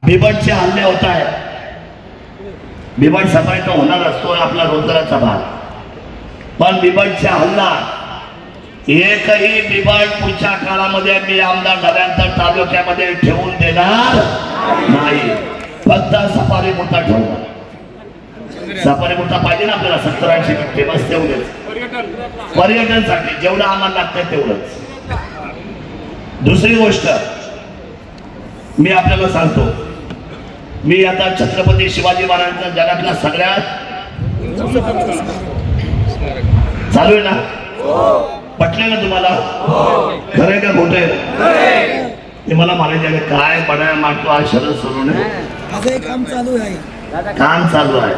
बिबटचे हल्ले होत आहेत. बिबट सफाई तर होणार असतो आपला रोजगाराचा भाग, पण बिबटचा हल्ला एकही बिबट पुढच्या काळामध्ये मी आमदार झाल्यानंतर तालुक्यामध्ये ठेवून देणार नाही. फक्त सफारी मोठा ठेवणार. सफारी मोठा पाहिजे ना आपल्याला 70-80 टक्के बस तेवढेच पर्यटनसाठी जेवढं आम्हाला लागतं तेवढंच. दुसरी गोष्ट मी आपल्याला सांगतो, मी आता छत्रपती शिवाजी महाराजांचा जगातला सगळ्यात चालू आहे ना, पटले ना तुम्हाला? खरं का खोटं आहे? ते मला म्हणायचे काय बनाय मागतो आज शरद सोडून काम चालू आहे. काम चालू आहे.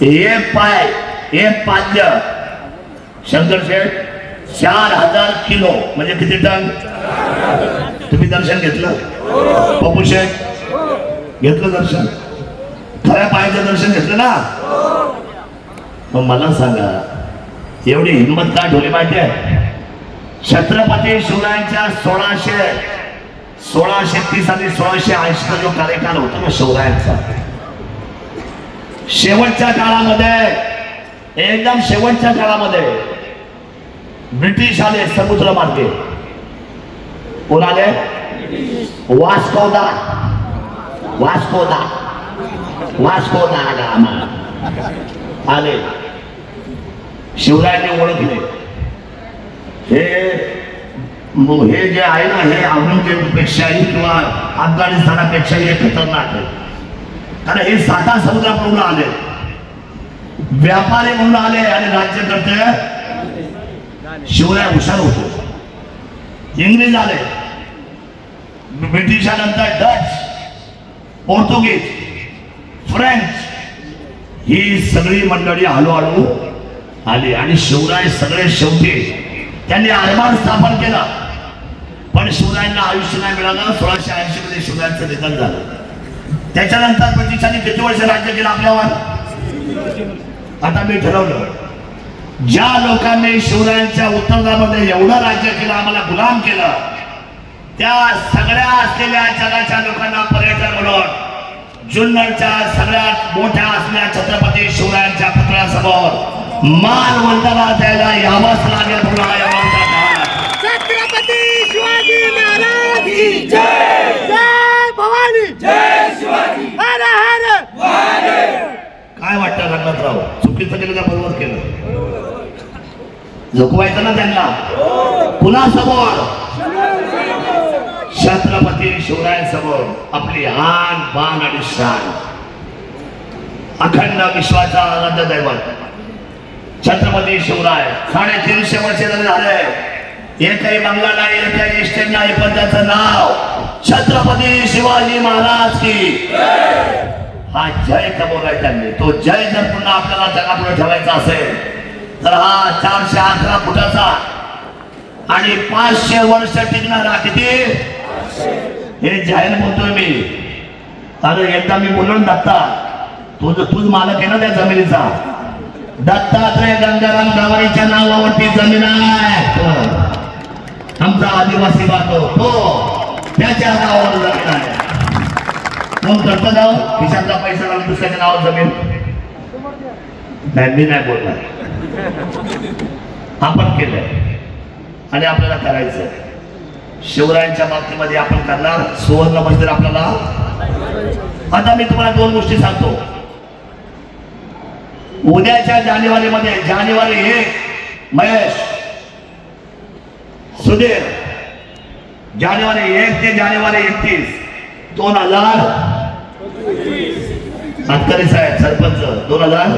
एक पाय एक पाद्य शंकर शेठ 4000 किलो म्हणजे किती टन? तुम्ही दर्शन घेतलं? पप्पू शेठ घेतलं दर्शन? खऱ्या पायाचं दर्शन घेतलं ना? मग मला सांगा एवढी हिंमत का ठेवली माहिती आहे? छत्रपती शिवरायांच्या 1630 आणि 1680 जो कार्यकाल होता ना शिवरायांचा, शेवटच्या काळामध्ये एकदम शेवटच्या काळामध्ये ब्रिटिश आले समुद्र मार्गे. कोण आले? वास्को दा गामा आले. शिवरायांनी ओळखले हे जे आहे ना हे औरंगजेबपेक्षाही किंवा अफगाणिस्तानापेक्षाही हे खतरनाक आहे. कारण हे साता समुद्राकडून आले, व्यापारी म्हणून आले आणि राज्यकर्ते. शिवराय हुशार होतो. इंग्रज आले, ब्रिटिशानंतर डच, पोर्तुगीज, फ्रेंच ही सगळी मंडळी हळूहळू आली आणि शिवराय सगळे शेवटी त्यांनी आरमार स्थापन केलं. पण शिवरायांना आयुष्य नाही मिळालं. 1680 मध्ये शिवरायांचं निधन झालं. त्याच्यानंतर ब्रिटिशांनी किती वर्ष राज्य केलं आपल्यावर? आता मी ठरवलं, ज्या लोकांनी शिवरायांच्या उत्तरामध्ये एवढं राज्य केलं, आम्हाला गुलाम केलं, त्या सगळ्या असलेल्या जगाच्या लोकांना पर्यटन म्हणून जुन्नरच्या सगळ्यात मोठ्या असलेल्या छत्रपती शिवरायांच्या पुतळ्यासमोर मानवंदना द्यायला यावंच लागेल. छत्रपती शिवाजी महाराज की जय. जय भवानी. जय शिवाजी. हर हर महादेव. काय वाटतं रंगनाथराव? चुकीचं केलं का बरोबर केलं? झोकवायचं ना त्यांना. पुन्हा समोर छत्रपती शिवरायांसमोर आपली आन बाण आणि शान, अखंड विश्वाचा आनंद दैवत छत्रपती शिवराय. 350 वर्ष झाले, एकही बंगला नाही, एकही इस्टेट नाही, पण त्याचं नाव छत्रपती शिवाजी महाराज की हा जय कमवलाय त्यांनी. तो जय जर पुन्हा आपल्याला जगापुढे ठेवायचा असेल तर हा 411 फुटाचा आणि 500 वर्ष टिकणारा किती हे जाहीर बोलतोय मी. अरे एकदा मी बोललो ना दत्ता, तूच मालक आहे ना त्या जमिनीचा. दत्तात्रय गंगाराम गवारीच्या नावावरती जमीन आहे. आमचा आदिवासी बांधव तो त्याच्या नावावर जमीन आहे. कोण करतं जाऊ खिशातला पैसा घालून दुसऱ्याच्या नावावर जमीन? नाही, मी नाही बोलणार. आपण केलंय आणि आपल्याला करायचं. शिवरायांच्या बाबतीमध्ये आपण करणार सुवर्ण मंदिर आपल्याला. आता मी तुम्हाला 2 गोष्टी सांगतो. उद्याच्या जानेवारीमध्ये जानेवारी 1 महेश सुधीर, जानेवारी 1 ते जानेवारी 31, 2000 आटकरी साहेब सरपंच 2000.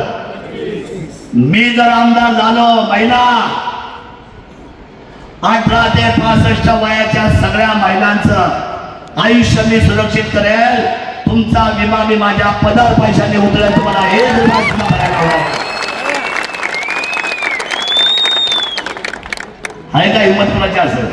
मी जर आमदार झालो, महिला 18 ते 65 वयाच्या सगळ्या महिलांचं आयुष्य मी सुरक्षित करेल. तुमचा विमा मी माझ्या पदर पैशाने उतरेल. तुम्हाला हे आहे का हिंमत कोणाची असेल?